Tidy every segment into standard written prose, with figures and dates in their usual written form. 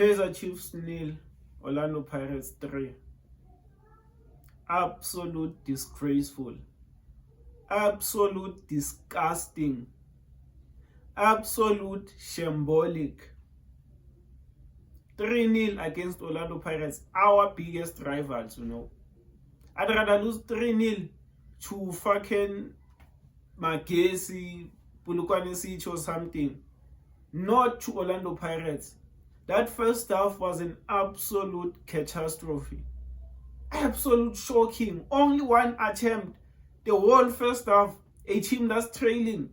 Kaizer Chiefs 0, Orlando Pirates 3. Absolute disgraceful. Absolute disgusting. Absolute shambolic. 3-0 against Orlando Pirates, our biggest rivals, I'd rather lose 3-0 to fucking Magesi, Polokwane City or something, not to Orlando Pirates. That first half was an absolute catastrophe. Absolute shocking. Only one attempt. The whole first half, a team that's trailing.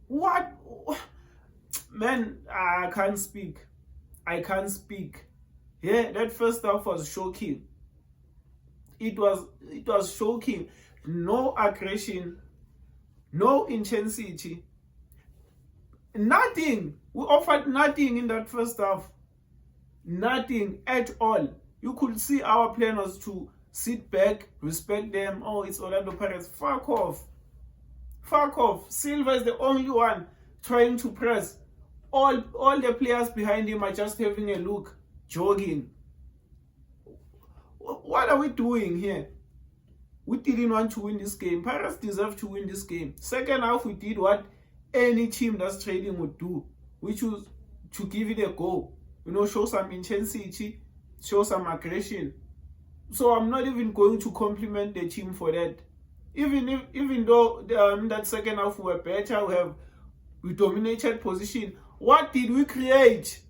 What? Man, I can't speak. Yeah, that first half was shocking. It was shocking. No aggression, no intensity. Nothing. We offered nothing in that first half. Nothing at all. You could see our plan was to sit back, respect them. Oh, it's Orlando Pirates. Fuck off. Fuck off. Silva is the only one trying to press. All the players behind him are just having a look, jogging. What are we doing here? We didn't want to win this game. Pirates deserve to win this game. Second half, we did what any team that's trading would do, which was to give it a go. Show some intensity, show some aggression. So I'm not even going to compliment the team for that. Even though that second half we were better, we dominated position. What did we create?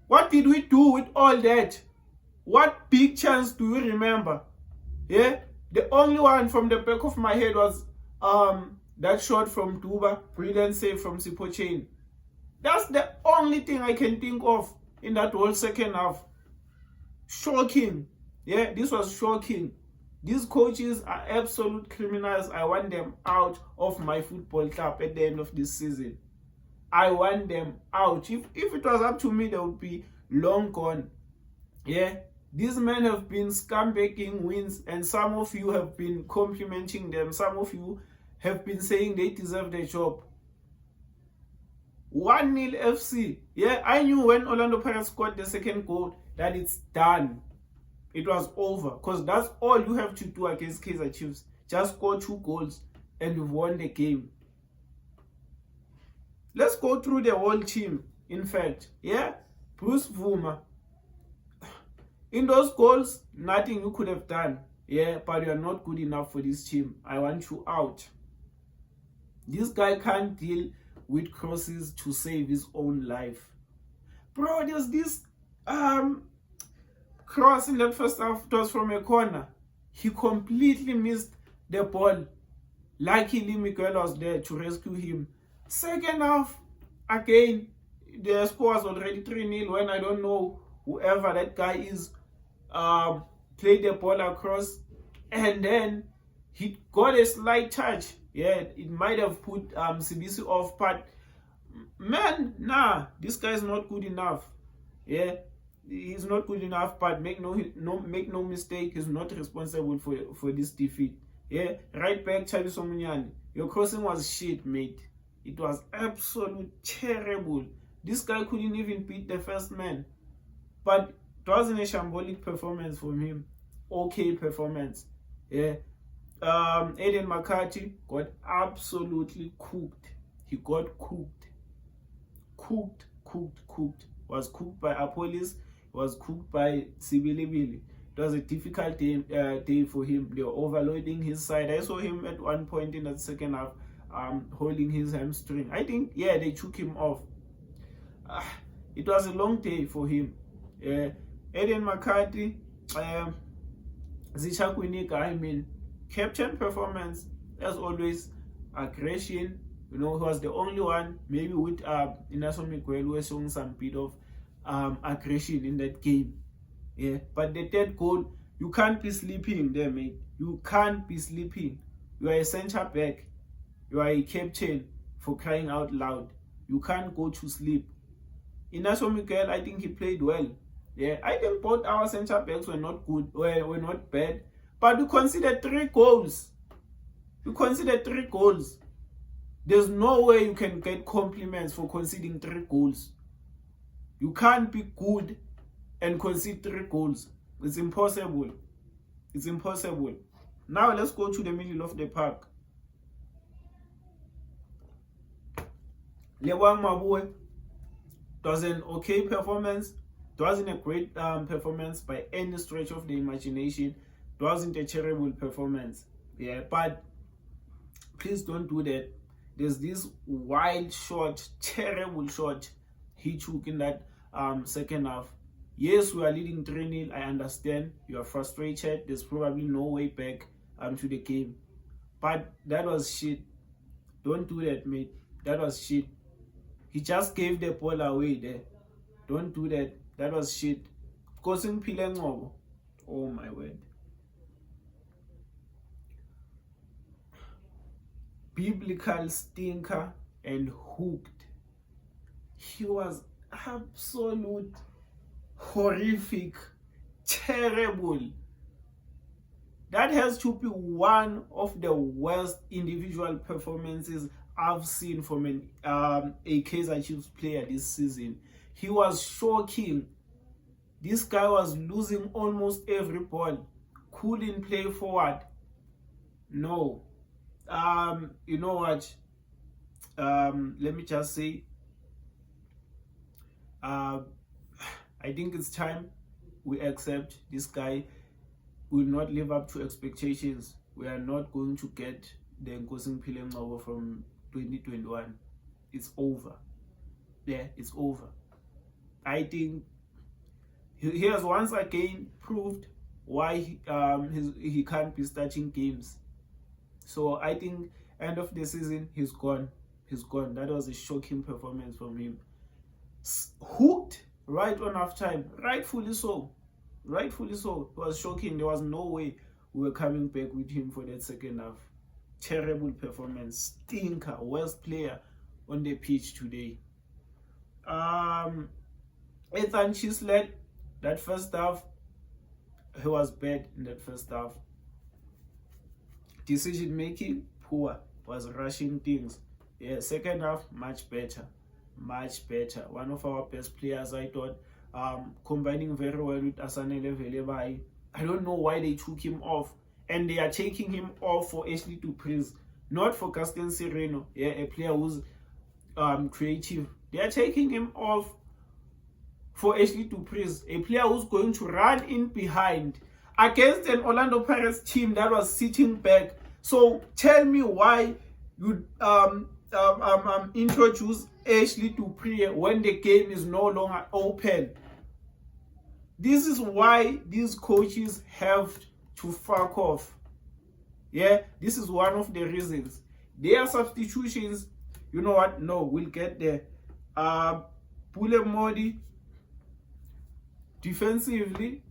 What did we do with all that? What big chance do you remember? Yeah, the only one from the back of my head was that shot from Duba, brilliant save from Sipho Chain. That's the only thing I can think of in that whole second half. Shocking. Yeah, this was shocking. These coaches are absolute criminals. I want them out of my football club at the end of this season. I want them out. If it was up to me, they would be long gone. Yeah, these men have been scumbagging wins, and some of you have been complimenting them. Some of you have been saying they deserve their job. 1-0 FC. Yeah, I knew when Orlando Pirates scored the second goal that it's done. It was over. Because that's all you have to do against Kaizer Chiefs. Just score 2 goals and you've won the game. Let's go through the whole team. In fact, yeah, Bruce Vuma. In those goals, nothing you could have done. Yeah, but you are not good enough for this team. I want you out. This guy can't deal with crosses to save his own life. Bro, there's this cross in that first half. It was from a corner. He completely missed the ball. Luckily, Miguel was there to rescue him. Second half, again, the score was already 3-0 when I don't know whoever that guy is played the ball across, and then he got a slight touch. Yeah, it might have put Sibisi off, but man, this guy is not good enough. Yeah, he's not good enough, but make no mistake, he's not responsible for this defeat. Yeah, right back, Chabiso Munyani. Your crossing was shit, mate. It was absolute terrible. This guy couldn't even beat the first man. But it wasn't a shambolic performance from him. Okay performance. Yeah. Aiden McCarthy got absolutely cooked. He got cooked. Cooked. Was cooked by Apolis. Was cooked by Sibilibili. It was a difficult day for him. They were overloading his side. I saw him at one point in the second half holding his hamstring. I think, yeah, they took him off. It was a long day for him. Aiden McCarthy, Zicha Kwinika, I mean, captain performance, as always, aggression. He was the only one, maybe with Inaso Miguel, who was showing some bit of aggression in that game. Yeah, but the third goal, you can't be sleeping there, mate. You can't be sleeping. You are a center back. You are a captain, for crying out loud. You can't go to sleep. Inaso Miguel, I think he played well. Yeah, I think both our center backs were not good, were not bad. But we considered 3 goals. There's no way you can get compliments for conceding 3 goals. You can't be good and concede 3 goals. It's impossible. It's impossible. Now let's go to the middle of the park. Lebohang Maboe was an okay performance. It wasn't a great performance by any stretch of the imagination. It wasn't a terrible performance. Yeah, but please don't do that. There's this wild shot, terrible shot he took in that second half. Yes, we are leading 3-0. I understand. You are frustrated. There's probably no way back to the game. But that was shit. Don't do that, mate. That was shit. He just gave the ball away there. Don't do that. That was shit. Nkosini Ngcobo. Oh my word. Biblical stinker and hooked. He was absolute horrific, terrible. That has to be one of the worst individual performances I've seen from a Kaizer Chiefs player this season. He was shocking. This guy was losing almost every ball. Couldn't play forward. No. You know what? Let me just say, I think it's time we accept this guy will not live up to expectations. We are not going to get the Nkosini Ngcobo from 2021. It's over. Yeah, it's over. I think he has once again proved why he can't be starting games. So I think end of the season, he's gone. He's gone. That was a shocking performance from him. Hooked right on half time. Rightfully so. Rightfully so. It was shocking. There was no way we were coming back with him for that second half. Terrible performance. Stinker. Worst player on the pitch today. Ethan Chislett, that first half, he was bad in that first half. Decision making, poor. Was rushing things. Yeah, second half, much better. Much better. One of our best players, I thought, combining very well with Asanele Velebai. I don't know why they took him off. And they are taking him off for Ashley Duprez, not for Castan Sereno. Yeah, a player who's creative. They are taking him off for Ashley Duprez, a player who's going to run in behind against an Orlando Pirates team that was sitting back. So tell me why you introduce Ashley Duprez when the game is no longer open. This is why these coaches have to fuck off. Yeah, this is one of the reasons. Their substitutions, you know what? No, we'll get there. Pule Modi, defensively,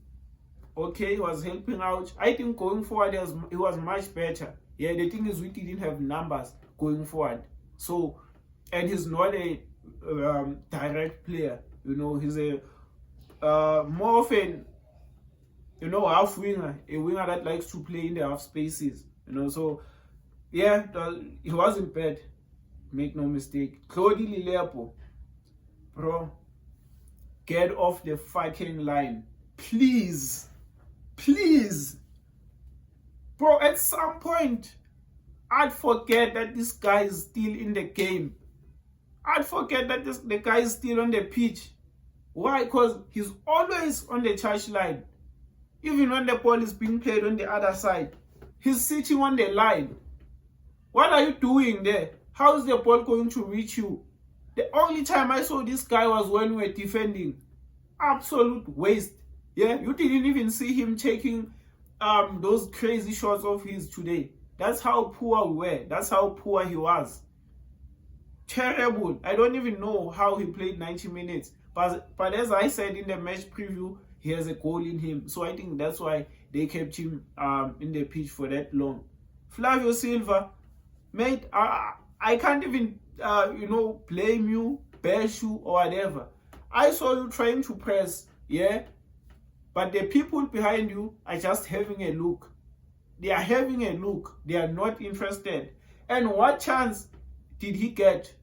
okay, he was helping out. I think going forward, he was much better. Yeah, the thing is, we didn't have numbers going forward. So, and he's not a direct player. You know, he's a more often, you know, half winger, a winger that likes to play in the half spaces. You know, so yeah, he wasn't bad. Make no mistake. Claude Lilepo, bro, get off the fucking line, please, please, bro. At some point, I'd forget that this guy is still in the game. I'd forget that the guy is still on the pitch. Why? Because he's always on the touchline. Even when the ball is being played on the other side, he's sitting on the line. What are you doing there? How is the ball going to reach you? The only time I saw this guy was when we were defending. Absolute waste. Yeah, you didn't even see him taking those crazy shots of his today. That's how poor we were. That's how poor he was. Terrible. I don't even know how he played 90 minutes. But as I said in the match preview, he has a goal in him. So I think that's why they kept him in the pitch for that long. Flavio Silva, mate, I can't even, blame you, bash you, or whatever. I saw you trying to press, yeah? But the people behind you are just having a look. They are having a look. They are not interested. And what chance did he get?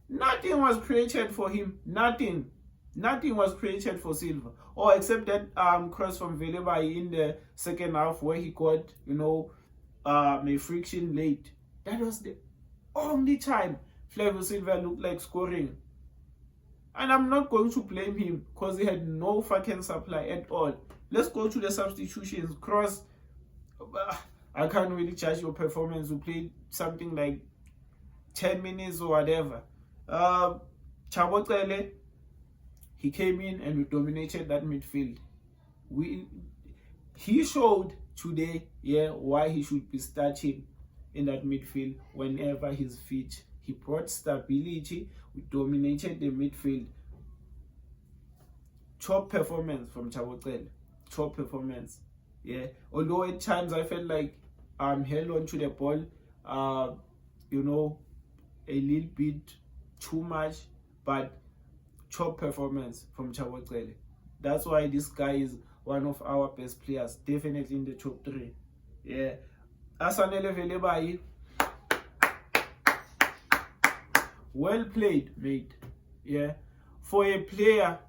Nothing was created for him. Nothing. Nothing was created for Silva, or except that cross from Velebai in the second half where he got, a friction late. That was the only time Flavio Silva looked like scoring. And I'm not going to blame him because he had no fucking supply at all. Let's go to the substitutions. Cross, I can't really judge your performance. You played something like 10 minutes or whatever. Chabotele, he came in and we dominated that midfield. He showed today, why he should be starting in that midfield whenever he's fit. He brought stability. We dominated the midfield. Top performance from Chabotele. Top performance. Although at times I felt like held on to the ball, a little bit too much, but top performance from Chabotele. That's why this guy is one of our best players, definitely in the top 3. Asanele Velebai, well played, mate. For a player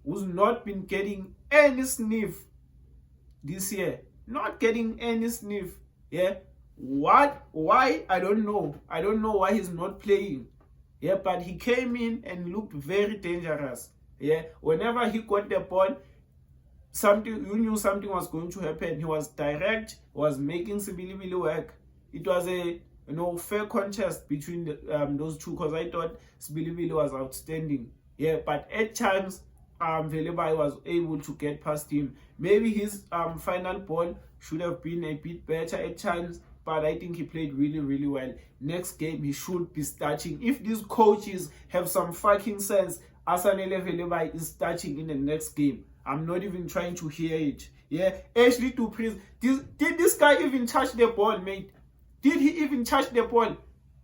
who's not been getting any sniff this year, not getting any sniff. Why? I don't know. I don't know why he's not playing. But he came in and looked very dangerous. Whenever he got the ball, you knew something was going to happen. He was direct, was making Sibilibili work. It was a fair contest between those two, because I thought Sibilibili was outstanding. But at times Velebai was able to get past him. Maybe his final ball should have been a bit better at times, but I think he played really, really well. Next game, he should be starting. If these coaches have some fucking sense, Asanele Velebai is starting in the next game. I'm not even trying to hear it. Ashley Dupree, did this guy even touch the ball, mate? Did he even touch the ball?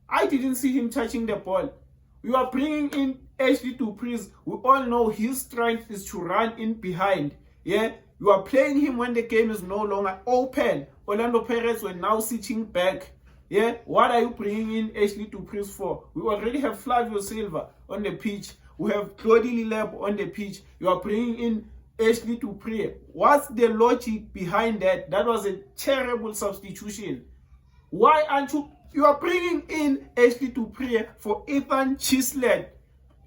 I didn't see him touching the ball. You are bringing in Ashley Dupree. We all know his strength is to run in behind. You are playing him when the game is no longer open. Orlando Pirates were now sitting back. What are you bringing in Ashley Dupree for? We already have Flavio Silva on the pitch. We have Claudie Lileb on the pitch. You are bringing in Ashley Dupree. What's the logic behind that? That was a terrible substitution. Why aren't you are bringing in Ashley Dupree for Ethan Chislett?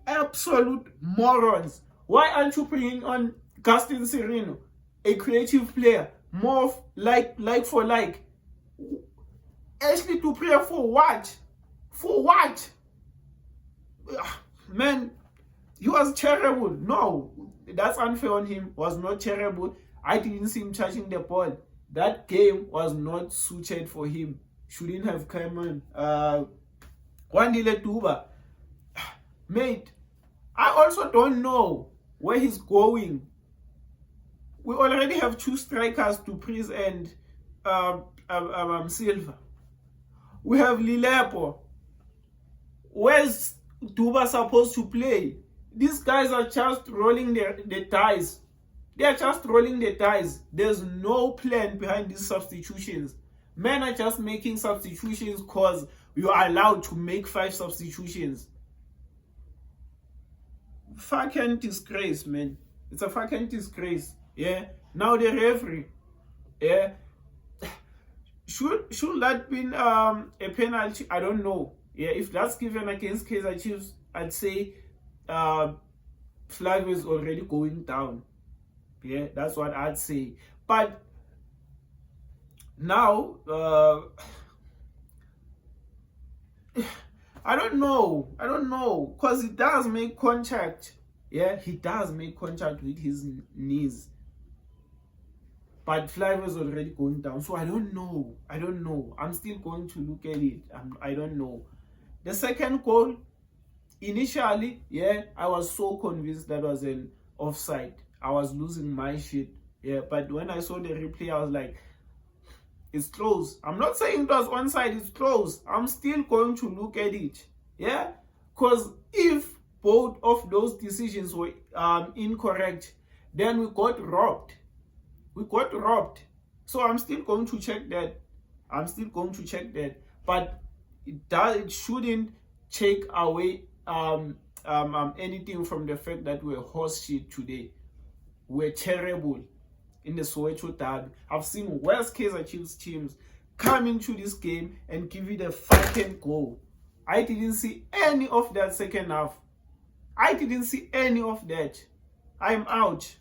Absolute morons. Why aren't you bringing on Gaston Sereno, a creative player, more like for like? Ashley Dupree for what? For what? Man, he was terrible. No, that's unfair on him. Was not terrible. I didn't see him touching the ball. That game was not suited for him. Shouldn't have come on. Wandile Duba, mate, I also don't know where he's going. We already have 2 strikers, Dupree and Silva. We have Lilepo. Where's Duba supposed to play? These guys are just rolling the dice. They are just rolling the dice. There's no plan behind these substitutions. Men are just making substitutions because you are allowed to make 5 substitutions. Fucking disgrace, man. It's a fucking disgrace. Now the referee. Should that been a penalty? I don't know. If that's given against Kaizer Chiefs, I'd say Flavio is already going down. That's what I'd say. But now, I don't know, because he does make contact. He does make contact with his knees. But Flavio is already going down. So I don't know. I'm still going to look at it. I don't know. The second goal, initially, I was so convinced that was an offside. I was losing my shit. But when I saw the replay, I was like, it's close. I'm not saying it was onside, it's close. I'm still going to look at it. Because if both of those decisions were incorrect, then we got robbed. So I'm still going to check that. But it shouldn't take away anything from the fact that we're horse shit today. We're terrible in the Soweto derby. I've seen worse Kaizer Chiefs teams come into this game and give it a fucking go. I didn't see any of that second half. I didn't see any of that. I'm out.